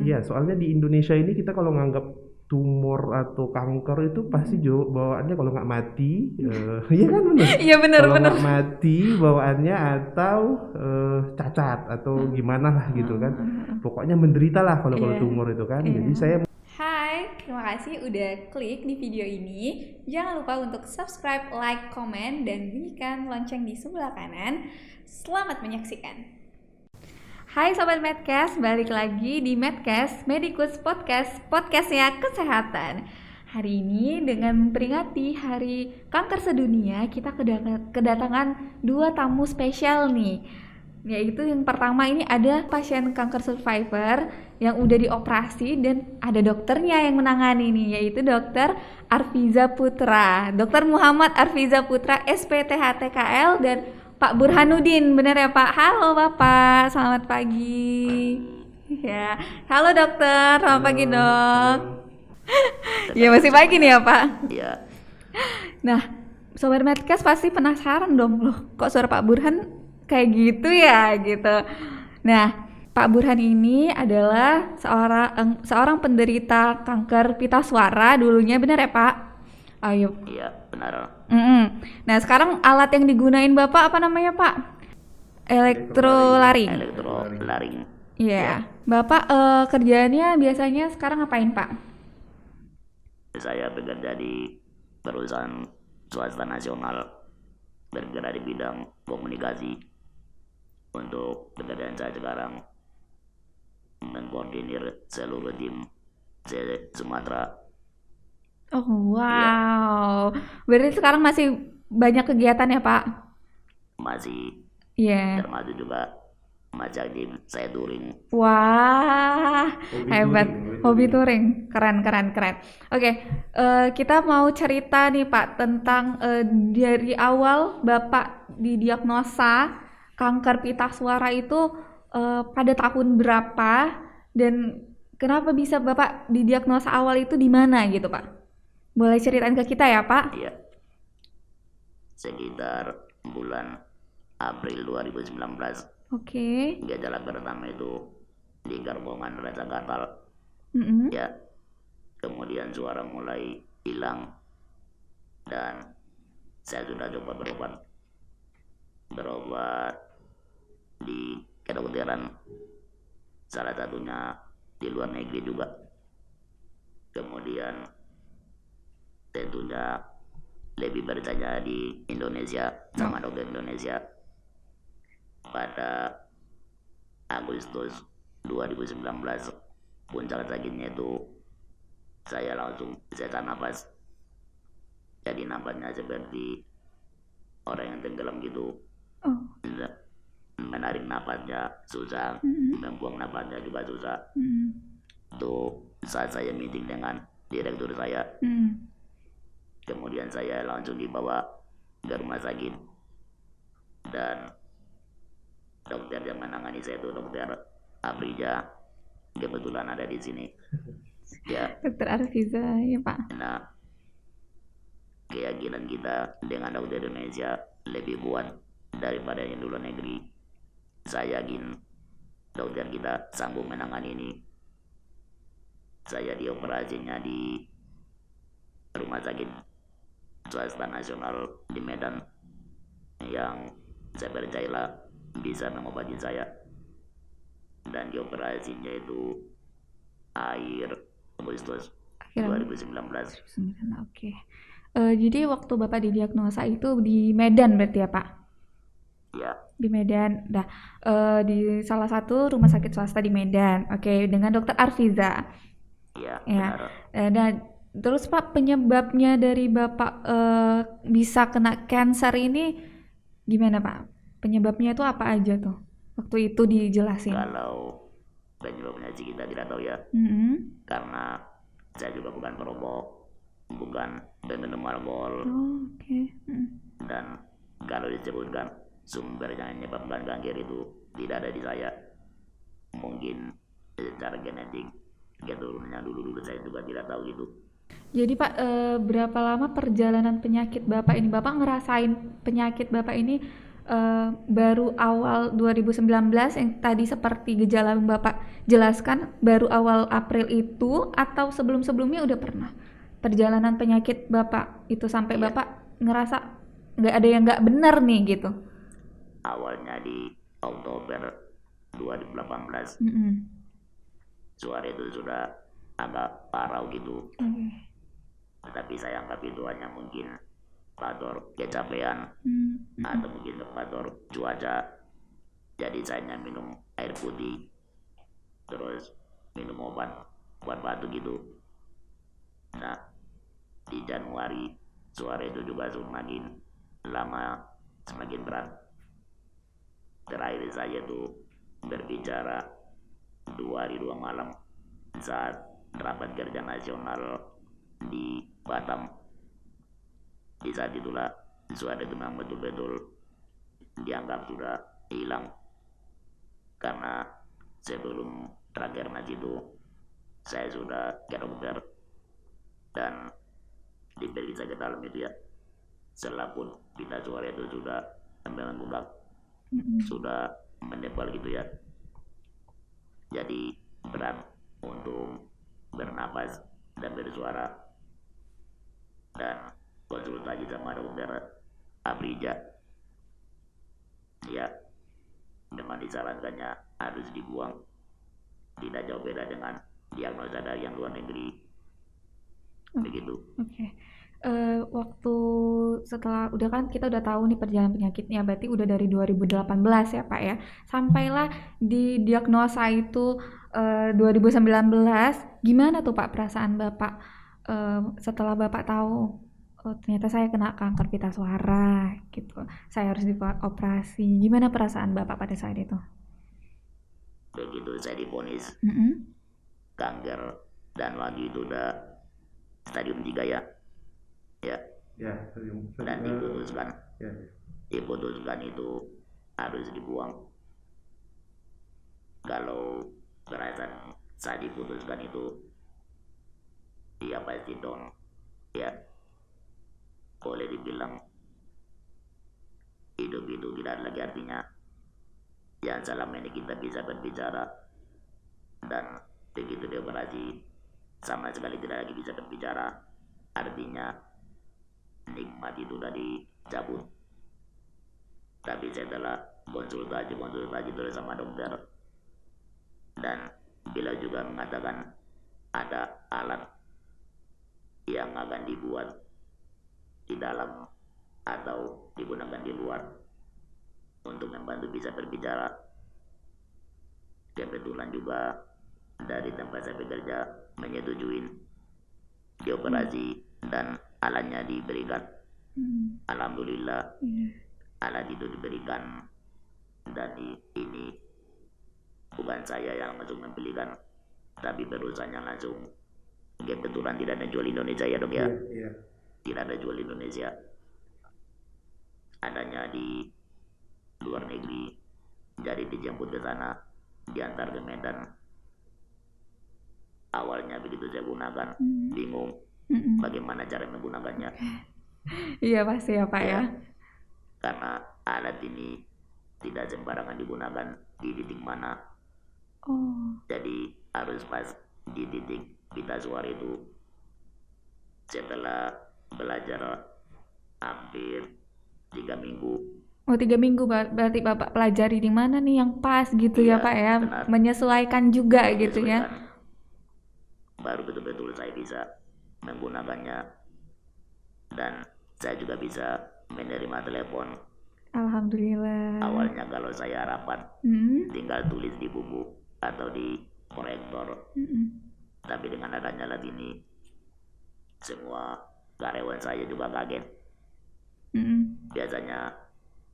Iya, soalnya di Indonesia ini kita kalau nganggap tumor atau kanker itu pasti bawaannya kalau nggak mati, iya kan bener. Iya Kalau bener-bener. nggak mati bawaannya atau cacat atau gimana lah gitu kan. Pokoknya menderita lah kalau Iya, tumor itu kan. iya. Jadi saya Hai, terima kasih udah klik di video ini. Jangan lupa untuk subscribe, like, komen, dan bunyikan lonceng di sebelah kanan. Selamat menyaksikan. Hai Sobat Medcast, balik lagi di Medcast, Medikus Podcast, podcastnya kesehatan. Hari ini dengan memperingati Hari Kanker Sedunia, kita kedatangan dua tamu spesial nih. Yaitu yang pertama ini ada pasien kanker survivor yang udah dioperasi dan ada dokternya yang menangani nih, yaitu dokter Arfiza Putra, dokter Muhammad Arfiza Putra SPTHTKL dan Pak Burhanuddin, bener ya Pak? Halo Bapak, selamat pagi. Ya, halo dokter, selamat pagi dok. Ya masih pagi nih ya Pak. Iya, Nah, Sobat Medcast pasti penasaran dong loh, kok suara Pak Burhan kayak gitu ya gitu. Nah, Pak Burhan ini adalah seorang penderita kanker pita suara dulunya, benar ya Pak? Ayo. iya benar. Nah, sekarang alat yang digunain Bapak apa namanya Pak? Elektrolaring. Elektrolaring. Iya. Bapak kerjaannya biasanya sekarang ngapain Pak? Saya bekerja di perusahaan swasta nasional, bergerak di bidang komunikasi. Untuk pekerjaan saya sekarang mengkoordinir seluruh tim Sumatera. Oh Iya, wow. Berarti sekarang masih banyak kegiatan ya Pak? masih Iya. termasuk juga masih aktif saya touring. Wah, hobi hebat. touring, Hobi touring. Keren, keren, keren. Oke, kita mau cerita nih Pak tentang dari awal Bapak didiagnosa kanker pita suara itu pada tahun berapa dan kenapa bisa Bapak didiagnosa awal itu di mana gitu Pak? Boleh ceritain ke kita ya Pak? Iya, sekitar bulan April 2019. Oke. Gejala pertama itu di kerongkongan rasa gatal. Mm-mm. Ya, kemudian suara mulai hilang dan saya sudah coba berobat di kedokteran, salah satunya di luar negeri juga. Kemudian tentunya lebih percaya di Indonesia sama dokter Indonesia. Pada Agustus 2019 puncak sakitnya itu saya langsung sesak nafas, jadi nafasnya seperti orang yang tenggelam gitu. Oh. Menarik nafasnya susah, membuang nafasnya juga susah. Itu saat saya meeting dengan direktur saya. Kemudian saya langsung dibawa ke rumah sakit dan dokter yang menangani saya itu dokter Afriza, kebetulan ada di sini. Ya, Dokter Arfiza ya Pak. nah keyakinan kita dengan dokter Indonesia lebih kuat daripada yang di luar negeri. Saya yakin dokter kita sanggup menangani ini. Saya dioperasinya di rumah sakit swasta nasional di Medan yang saya percayalah bisa mengobati saya, dan dioperasinya itu akhir Agustus 2019. Oke. Jadi waktu Bapak didiagnosa itu di Medan berarti ya Pak? Ya, Di Medan. Nah, di salah satu rumah sakit swasta di Medan. Oke, dengan dokter Arfiza. ya Ya. benar. Dan terus Pak, penyebabnya dari Bapak bisa kena cancer ini gimana Pak? Penyebabnya itu apa aja tuh? Waktu itu dijelasin. Kalau penyebabnya sih kita tidak tahu ya, karena saya juga bukan perokok, bukan peminum alkohol, Oh, oke. dan kalau disebutkan sumber yang menyebabkan kanker itu tidak ada di saya. Mungkin secara genetik keturunannya dulu saya juga tidak tahu gitu. Jadi Pak, berapa lama perjalanan penyakit Bapak ini? Bapak ngerasain penyakit Bapak ini baru awal 2019 yang tadi seperti gejala yang Bapak jelaskan, baru awal April itu atau sebelum-sebelumnya udah pernah perjalanan penyakit Bapak itu sampai Bapak ngerasa nggak ada yang nggak benar nih gitu? Awalnya di Oktober 2018. Suara itu sudah agak parah gitu. Tapi saya anggap itu hanya mungkin faktor kecapean atau mungkin faktor cuaca. Jadi saya minum air putih, terus minum obat buat batuk gitu. Nah, di Januari suara itu juga semakin lama semakin berat. Terakhir saya tuh berbicara 2 hari 2 malam saat rapat kerja nasional di Batam. Di saat itulah suara itu memang betul-betul dianggap sudah hilang. Karena sebelum rakernas itu saya sudah ke dokter dan diperiksa ke dalam itu ya, setelah pun pita suara itu sudah membengkak, sudah menebal gitu ya. Jadi berat untuk bernapas dan bersuara. Dan konsultasi sama dokter Afrija, ya, memang disarankannya harus dibuang. Tidak jauh beda dengan diagnosa dari yang luar negeri. Begitu. Oke. Waktu setelah udah kan kita udah tahu nih perjalanan penyakitnya, berarti udah dari 2018 ya Pak ya, sampailah di diagnosa itu 2019. Gimana tuh Pak perasaan Bapak setelah Bapak tahu ternyata saya kena kanker pita suara gitu, saya harus dioperasi? Gimana perasaan Bapak pada saat itu? Begitu saya divonis kanker dan waktu itu udah stadium 3 ya. Dan diputuskan itu harus dibuang. Kalau perasaan saya diputuskan itu, ya pasti dong, ya, boleh dibilang hidup itu tidak ada lagi artinya. Yang selama ini kita bisa berbicara, dan begitu dioperasi sama sekali tidak lagi bisa berbicara. Artinya nikmat itu sudah dicabut. Tapi setelah konsultasi terus sama dokter, dan beliau juga mengatakan ada alat yang akan dibuat di dalam atau digunakan di luar untuk membantu bisa berbicara. Kebetulan juga dari tempat saya bekerja menyetujui dioperasi dan alatnya diberikan. Alhamdulillah alat itu diberikan, dan ini bukan saya yang langsung membelikan, tapi perusahaannya langsung. Kebetulan tidak ada jual Indonesia ya dok ya. Tidak ada jual Indonesia, adanya di luar negeri. Jadi dijemput ke sana, diantar ke Medan. Awalnya begitu saya gunakan, bingung bagaimana cara menggunakannya. Iya pasti ya Pak ya. Karena alat ini tidak sembarangan digunakan di titik mana. Jadi harus pas di titik pita suara itu. Setelah belajar hampir 3 minggu. 3 minggu berarti Bapak pelajari di mana nih yang pas gitu ya Pak ya. Benar. Menyesuaikan juga gitu ya. Baru betul-betul saya bisa menggunakannya, dan saya juga bisa menerima telepon. Alhamdulillah. Awalnya kalau saya rapat tinggal tulis di buku atau di proyektor. Tapi dengan adanya alat ini, semua karyawan saya juga kaget. Biasanya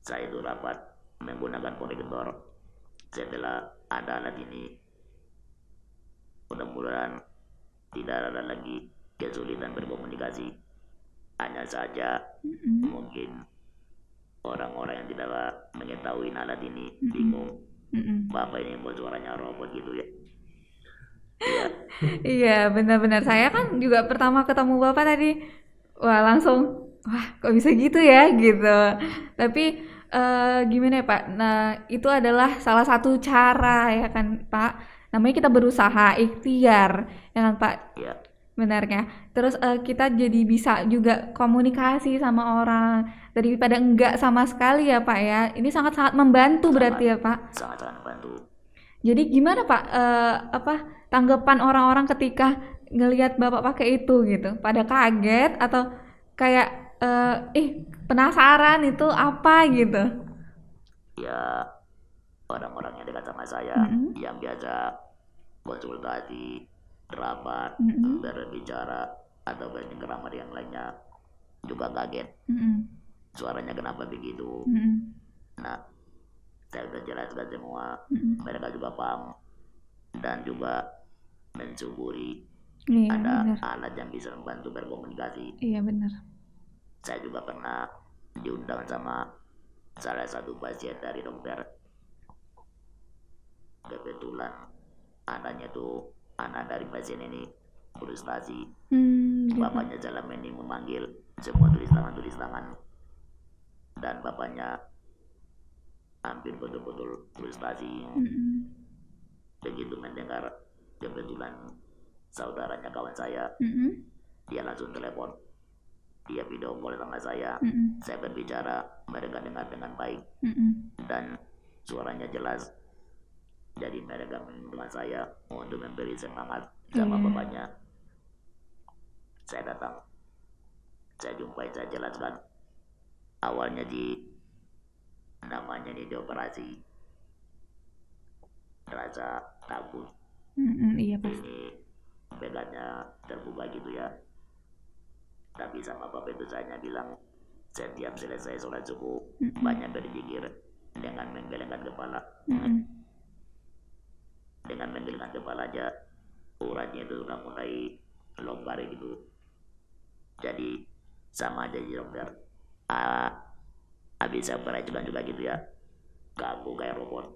saya itu rapat menggunakan proyektor. Setelah ada alat ini, mudah-mudahan tidak ada lagi kesulitan berkomunikasi. Hanya saja mungkin orang-orang yang tidak mengetahui alat ini bingung, Bapak ini buat suaranya robot gitu ya. Iya benar-benar, saya kan juga pertama ketemu Bapak tadi, wah langsung, wah kok bisa gitu ya gitu. Tapi gimana ya Pak? Nah, itu adalah salah satu cara ya kan Pak. Namanya kita berusaha, ikhtiar, ya kan Pak? Iya. Benarnya. Terus kita jadi bisa juga komunikasi sama orang daripada enggak sama sekali ya Pak ya. Ini sangat-sangat membantu berarti ya Pak. Sangat-sangat membantu. Jadi gimana Pak? Tanggapan orang-orang ketika ngelihat Bapak pakai itu gitu? Pada kaget atau kayak penasaran itu apa gitu? Ya, orang-orang yang dekat sama saya yang biasa konsultasi, rapat, berbicara atau bercengkerama yang lainnya juga kaget. Suaranya kenapa begitu? Nah, saya sudah jelaskan semua, mereka juga paham dan juga mensyukuri ada benar. alat yang bisa membantu berkomunikasi. Iya benar. Saya juga pernah diundang sama salah satu pasien dari dokter. Kebetulan anaknya tuh anak dari pasien ini frustasi. Bapaknya selama ini memanggil semua tulis tangan dan bapaknya hampir betul-betul frustasi. Begitu mendengar kebetulan saudaranya kawan saya, dia langsung telepon, dia video call sama saya berbicara, mereka dengar dengan baik dan suaranya jelas. Jadi mereka meminta saya untuk memberi semangat sama bapaknya. Saya datang, saya jumpai, saya jelaskan. Awalnya namanya dioperasi, rasa takut. Iya Pak. Ini bedanya terbuka gitu ya. Tapi sama bapak itu saya bilang, setiap selesai sholat subuh banyak berzikir dengan menggelengkan kepala. Dengan menggelengkan kepala aja uratnya itu sudah mulai longgar gitu. Jadi sama aja di dokter. Habis saya operasi juga gitu ya, kaku kayak robot.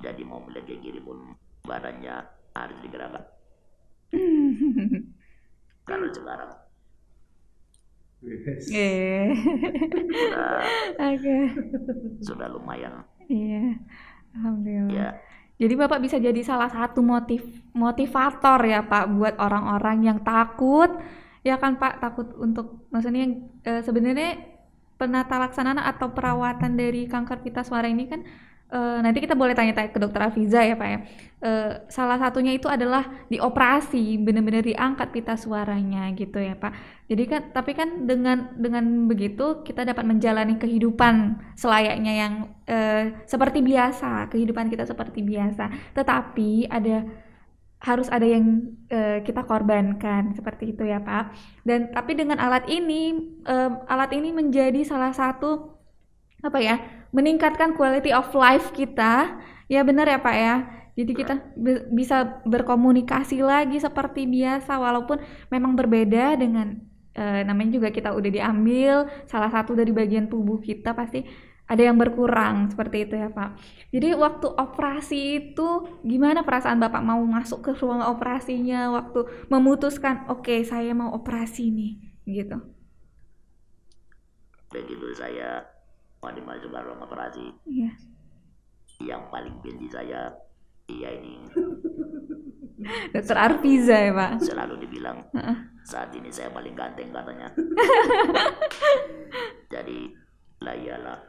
Jadi mau melihat ke kiri pun badannya harus digerakkan. Kalau sekarang sudah lumayan. Iya, alhamdulillah. Ya. Jadi Bapak bisa jadi salah satu motivator ya Pak buat orang-orang yang takut, ya kan Pak, takut untuk maksudnya sebenarnya penata laksanaan atau perawatan dari kanker pita suara ini kan nanti kita boleh tanya-tanya ke dokter Afiza ya Pak ya. Salah satunya itu adalah dioperasi, benar-benar diangkat pita suaranya gitu ya Pak. Jadi kan tapi kan dengan begitu kita dapat menjalani kehidupan selayaknya yang seperti biasa, kehidupan kita seperti biasa. Tetapi harus ada yang kita korbankan seperti itu ya Pak. Dan tapi dengan alat ini menjadi salah satu meningkatkan quality of life kita. Ya benar ya Pak ya. Jadi kita bisa berkomunikasi lagi seperti biasa walaupun memang berbeda dengan namanya juga kita udah diambil salah satu dari bagian tubuh kita, pasti ada yang berkurang seperti itu ya Pak. Jadi waktu operasi itu gimana perasaan Bapak mau masuk ke ruang operasinya waktu memutuskan oke, saya mau operasi nih gitu. Begitu saya mau dimasuk ke ruang operasi, yang paling benci saya ini Dokter Arfiza ya Pak. Selalu dibilang saat ini saya paling ganteng katanya. Jadi lah iyalah,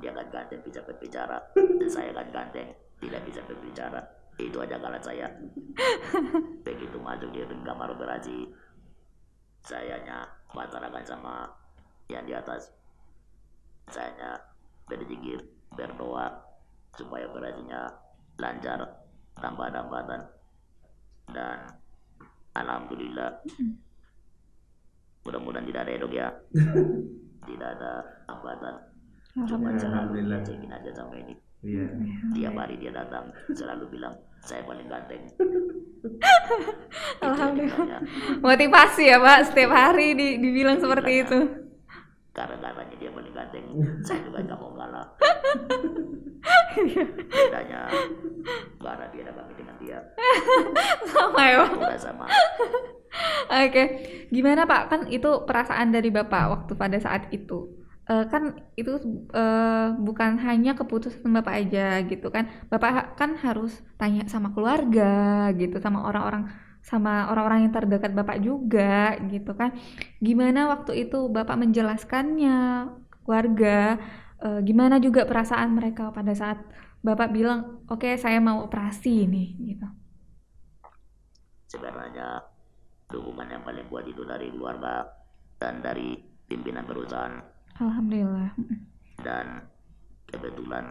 dia kan ganteng bisa berbicara, dan saya kan ganteng tidak bisa berbicara. Itu aja kalah saya. Begitu masuk di kamar operasi, sayanya bicarakan sama yang di atas. Sayanya berzikir, berdoa supaya operasinya lancar tanpa ada hambatan. Dan alhamdulillah, mudah-mudahan tidak ada dok ya, tidak ada hambatan. Cuma selalu cekin aja sama ini. Tiap hari dia datang selalu bilang saya paling ganteng. Alhamdulillah. Motivasi ya Pak, setiap hari dibilang seperti itu. Karena katanya dia paling ganteng, saya juga gak mau kalah. Bedanya karena dia ada kami dengan dia. Sama ya Pak. Udah sama. Oke, gimana Pak? Kan itu perasaan dari Bapak waktu pada saat itu. kan itu bukan hanya keputusan Bapak aja gitu kan. Bapak kan harus tanya sama keluarga gitu, sama orang-orang yang terdekat Bapak juga gitu kan. Gimana waktu itu Bapak menjelaskannya ke keluarga, gimana juga perasaan mereka pada saat Bapak bilang, "Oke, saya mau operasi nih," gitu. Sebenarnya dukungan yang paling kuat itu dari keluarga dan dari pimpinan perusahaan. Alhamdulillah. Dan kebetulan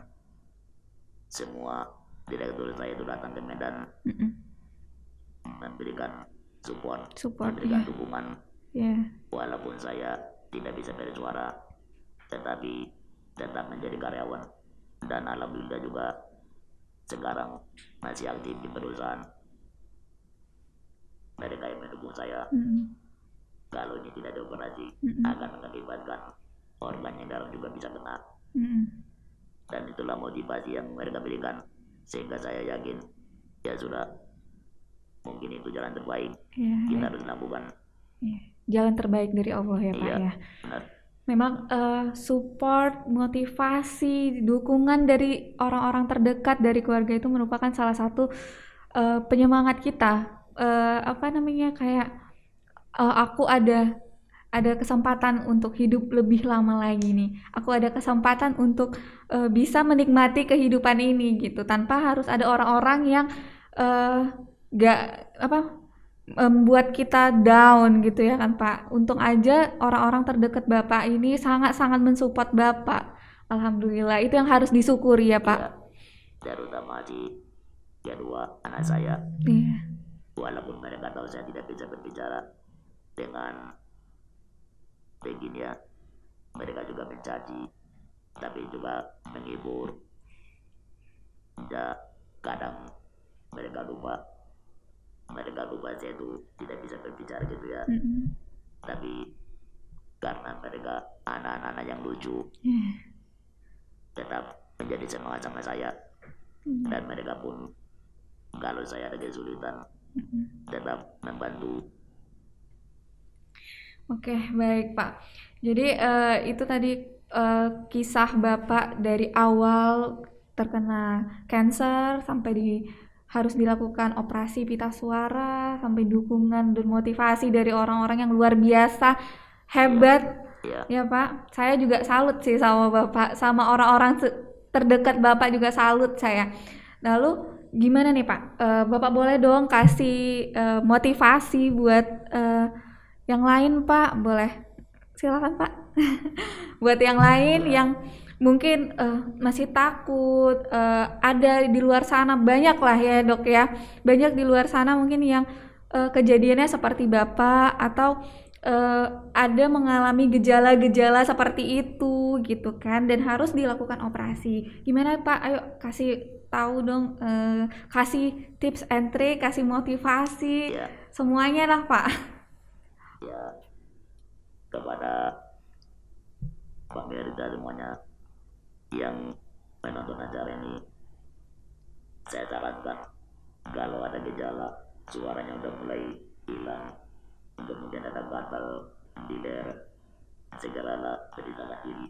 semua direktur saya itu datang ke Medan memberikan support, memberikan dukungan. Walaupun saya tidak bisa bersuara, tetapi tetap menjadi karyawan. Dan alhamdulillah juga sekarang masih aktif di perusahaan. Mereka yang mendukung saya. Kalau ini tidak dioperasi, akan mengakibatkan organ yang dalam juga bisa kena. Dan itulah motivasi yang mereka berikan, sehingga saya yakin ya sudah, mungkin itu jalan terbaik. Kita harus lakukan. Jalan terbaik dari Allah ya Pak ya. Benar. Memang support, motivasi, dukungan dari orang-orang terdekat dari keluarga itu merupakan salah satu penyemangat kita. Kayak aku ada kesempatan untuk hidup lebih lama lagi nih. Aku ada kesempatan untuk bisa menikmati kehidupan ini gitu, tanpa harus ada orang-orang yang membuat kita down gitu ya kan Pak. Untung aja orang-orang terdekat Bapak ini sangat-sangat mensupport Bapak. Alhamdulillah, itu yang harus disyukuri ya Pak. Terutama di kedua anak saya. Walaupun mereka tahu saya tidak bisa berbicara dengan begini ya, mereka juga mencaci, tapi juga menghibur. Ya, kadang mereka lupa saya itu tidak bisa berbicara gitu ya. Tapi karena mereka anak-anak yang lucu, tetap menjadi semangat sama saya. Dan mereka pun kalau saya ada kesulitan, tetap membantu. Oke, baik Pak. Jadi itu tadi kisah Bapak dari awal terkena kanker sampai harus dilakukan operasi pita suara, sampai dukungan dan motivasi dari orang-orang yang luar biasa, hebat. Ya Pak, saya juga salut sih sama Bapak, sama orang-orang terdekat Bapak juga salut saya. Lalu gimana nih Pak? Bapak boleh dong kasih motivasi buat yang lain Pak, boleh? Silakan Pak. Buat yang lain yang mungkin masih takut, ada di luar sana, banyak lah ya Dok ya. Banyak di luar sana mungkin yang kejadiannya seperti Bapak, atau ada mengalami gejala-gejala seperti itu gitu kan, dan harus dilakukan operasi. Gimana Pak? Ayo kasih tahu dong, kasih tips and trick, kasih motivasi, semuanya lah Pak. Ya, kepada pemirsa semuanya yang menonton acara ini, saya sarankan kalau ada gejala suaranya udah mulai hilang, kemudian ada gatal di leher, segeralah periksakan diri.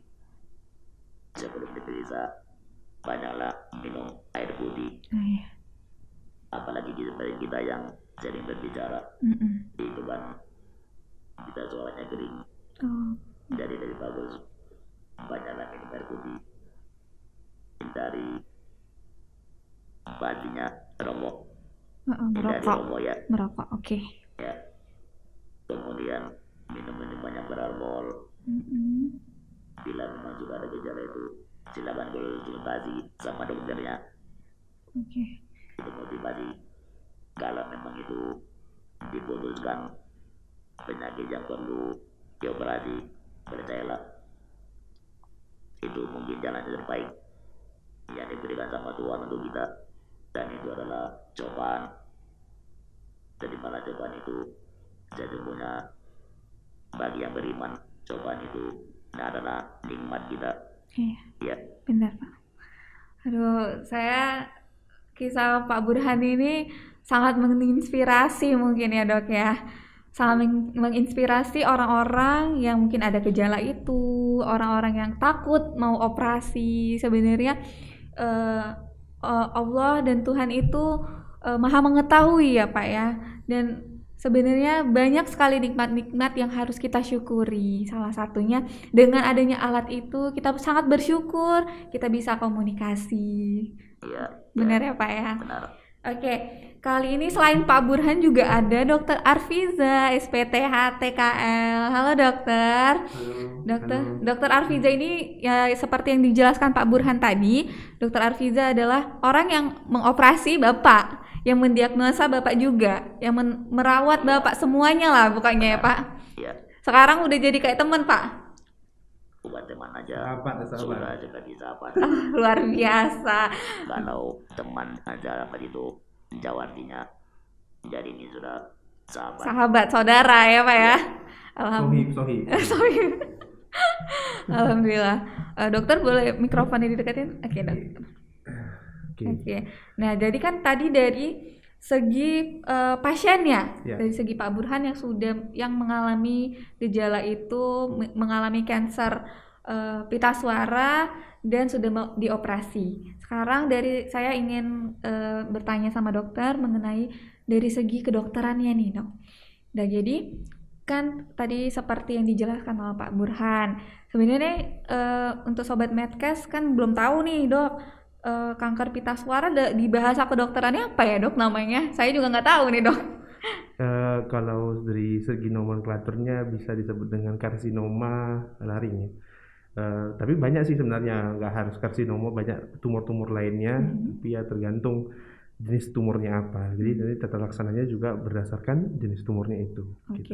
Sebelum diperiksa, banyaklah minum air putih. Apalagi kita yang sering berbicara, itu kan kita suaranya kering. Jadi lebih bagus banyaklah minum air putih. Hindari pastinya rokok. Hindari rokok ya. Merokok, oke. Ya. Kemudian minum banyak beralkohol. Bila memang sudah ada gejala itu, silakan konsultasi sama dokternya. Itu motivasi. Kalau memang itu diputuskan penyakit yang perlu dioperasi, percayalah itu mungkin jalan terbaik yang diberikan sama Tuhan untuk kita, dan itu adalah cobaan. Terimalah cobaan itu, sesungguhnya bagi yang beriman, cobaan itu adalah nikmat kita. Iya, benar Pak. Aduh, kisah Pak Burhan ini sangat menginspirasi mungkin ya Dok ya. sangat menginspirasi orang-orang yang mungkin ada gejala itu, orang-orang yang takut mau operasi. Sebenarnya Allah dan Tuhan itu Maha mengetahui ya Pak ya, dan sebenarnya banyak sekali nikmat-nikmat yang harus kita syukuri. Salah satunya dengan adanya alat itu kita sangat bersyukur kita bisa komunikasi. Iya. Benar ya Pak ya? Benar. Oke, kali ini selain Pak Burhan juga ada Dokter Arfiza, SPTH TKL. Halo dokter. Dokter Arfiza ini ya seperti yang dijelaskan Pak Burhan tadi, Dokter Arfiza adalah orang yang mengoperasi Bapak, yang mendiagnosa Bapak juga, yang merawat Bapak, semuanya lah pokoknya ya Pak. Iya. Sekarang udah jadi kayak teman Pak. Bukan teman aja, sudah jadi sahabat. Luar biasa. Kalau teman aja apa itu jauh artinya, jadi ini sudah sahabat saudara ya Pak ya. Alhamdulillah. Alhamdulillah. Dokter boleh mikrofonnya didekatin? Oke dokter. Oke. Nah jadi kan tadi dari segi pasiennya, dari segi Pak Burhan yang mengalami gejala itu, mengalami kanker pita suara dan sudah dioperasi. Sekarang dari saya ingin bertanya sama dokter mengenai dari segi kedokterannya nih dok. Nah jadi kan tadi seperti yang dijelaskan oleh Pak Burhan, sebenarnya untuk sobat Medcast kan belum tahu nih dok, kanker pita suara di bahasa kedokterannya apa ya dok namanya? Saya juga nggak tahu nih dok. Kalau dari segi nomenklaturnya bisa disebut dengan karsinoma laring. Tapi banyak sih sebenarnya, nggak harus karsinoma, banyak tumor-tumor lainnya, tapi ya tergantung jenis tumornya apa. Jadi dari tata laksananya juga berdasarkan jenis tumornya itu. Oke. Gitu.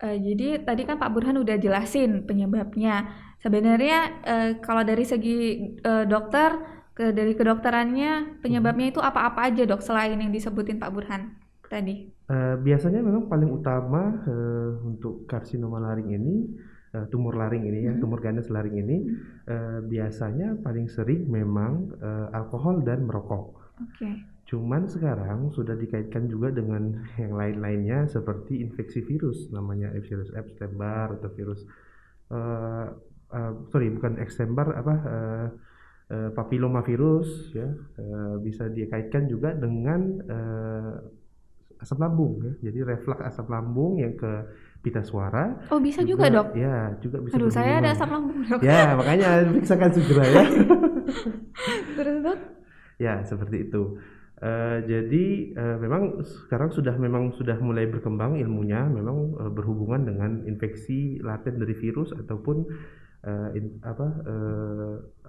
Jadi tadi kan Pak Burhan udah jelasin penyebabnya. Sebenarnya kalau dari segi dokter, dari kedokterannya penyebabnya itu apa-apa aja dok selain yang disebutin Pak Burhan tadi? Biasanya memang paling utama untuk karsinoma laring ini, tumor laring ini ya, tumor ganas laring ini biasanya paling sering memang alkohol dan merokok. Oke. Cuman sekarang sudah dikaitkan juga dengan yang lain-lainnya seperti infeksi virus, namanya virus Epstein-Barr atau virus bukan Epstein-Barr papilomavirus ya, bisa dikaitkan juga dengan asam lambung ya. Jadi refleks asam lambung yang ke pita suara. Oh bisa juga dok? Ya juga bisa. Aduh saya ada asam lambung dok. Ya makanya periksakan segera ya. Terus dok? Ya seperti itu. Jadi memang sekarang sudah mulai berkembang ilmunya, memang berhubungan dengan infeksi laten dari virus ataupun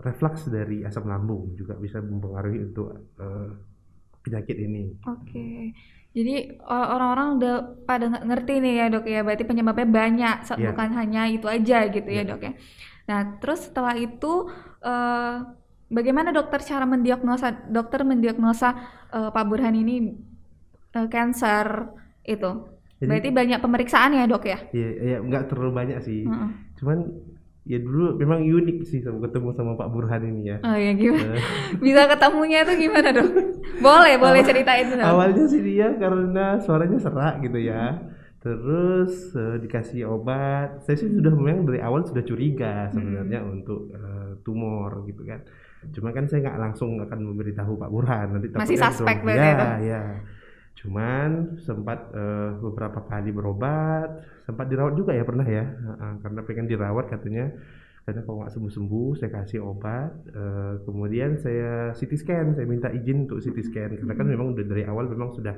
refleks dari asam lambung juga bisa mempengaruhi untuk penyakit ini. Oke. Jadi orang-orang udah pada ngerti nih ya dok ya, berarti penyebabnya banyak, bukan hanya itu aja gitu ya dok ya. Nah terus setelah itu bagaimana dokter mendiagnosa Pak Burhan ini kanker itu? Berarti banyak pemeriksaan ya dok ya? Iya, nggak terlalu banyak sih. Cuman ya dulu memang unik sih ketemu sama Pak Burhan ini ya. Oh ya gimana? Bisa ketemunya tuh gimana dok? Boleh ceritain dong. Awalnya sih dia karena suaranya serak gitu ya. Terus dikasih obat. Saya sih memang dari awal sudah curiga sebenarnya untuk tumor gitu kan. Cuma kan saya nggak langsung akan memberitahu Pak Burhan, nanti masih suspek berarti ya. Cuman sempat beberapa kali berobat, sempat dirawat juga ya pernah ya, karena pengen dirawat katanya, karena kalau nggak sembuh-sembuh saya kasih obat. Kemudian saya CT scan, saya minta izin untuk CT scan karena kan memang udah dari awal memang sudah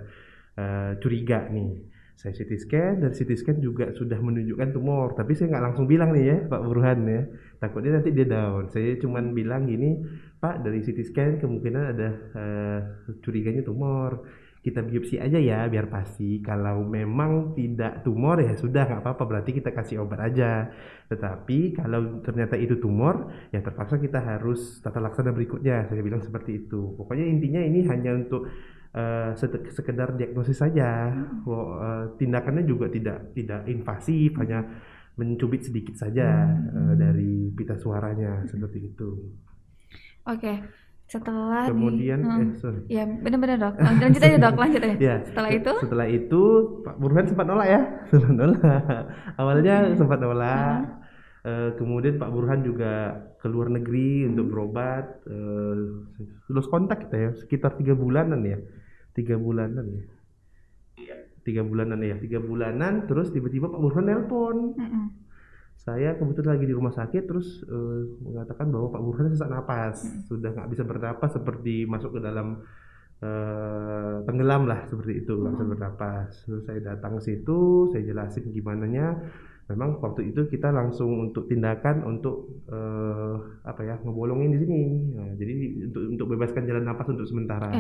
curiga nih. Saya CT scan, dan CT scan juga sudah menunjukkan tumor, tapi saya nggak langsung bilang nih ya Pak Burhan ya, takutnya nanti dia down. Saya cuman bilang gini, Pak dari CT scan kemungkinan ada curiganya tumor, kita biopsi aja ya biar pasti. Kalau memang tidak tumor ya sudah nggak apa-apa, berarti kita kasih obat aja. Tetapi kalau ternyata itu tumor ya terpaksa kita harus tata laksana berikutnya, saya bilang seperti itu. Pokoknya intinya ini hanya untuk sekedar diagnosis saja. Tindakannya juga tidak invasif, hanya mencubit sedikit saja dari pita suaranya seperti itu. Oke. Setelah kemudian sorry. Ya benar-benar dok. Lanjut aja dok, lanjut aja. Ya, setelah itu Pak Burhan sempat nolak ya, sempat nolak. Awalnya sempat nolak. Kemudian Pak Burhan juga ke luar negeri untuk berobat. Terus kontak kita ya, sekitar 3 bulanan ya, 3 bulanan ya. 3 bulanan ya, 3 bulanan. Terus tiba-tiba Pak Burhan nelpon. Saya kebetulan lagi di rumah sakit, terus mengatakan bahwa Pak Burhan sesak napas, sudah nggak bisa bernapas, seperti masuk ke dalam tenggelam lah, seperti itu, nggak bisa bernapas. Terus saya datang ke situ, saya jelasin gimana nya. Memang waktu itu kita langsung untuk tindakan untuk ngebolongin di sini. Nah, jadi untuk bebaskan jalan napas untuk sementara.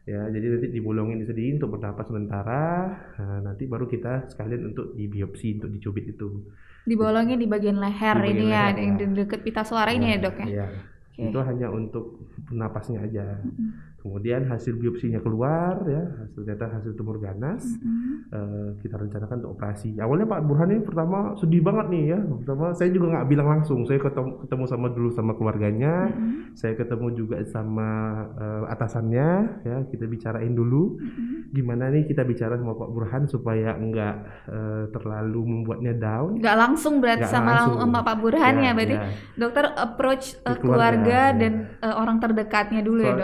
Ya, jadi nanti dibolongin di sini untuk bernapas sementara. Nah, nanti baru kita sekalian untuk dibiopsi, untuk dicubit itu. Dibolongin di bagian leher ini ya, yang deket pita suara ini ya dok ya. Iya. Itu hanya untuk napasnya aja. Kemudian hasil biopsinya keluar ya, ternyata hasil tumor ganas. Kita rencanakan untuk operasi. Awalnya Pak Burhan ini pertama sedih banget nih ya. Pertama saya juga nggak bilang langsung. Saya ketemu sama keluarganya. Saya ketemu juga sama atasannya ya. Kita bicarain dulu gimana nih, kita bicara sama Pak Burhan supaya nggak terlalu membuatnya down. Nggak langsung berarti sama Pak Burhan ya, berarti dokter approach keluarga dan orang terdekatnya dulu ya dok.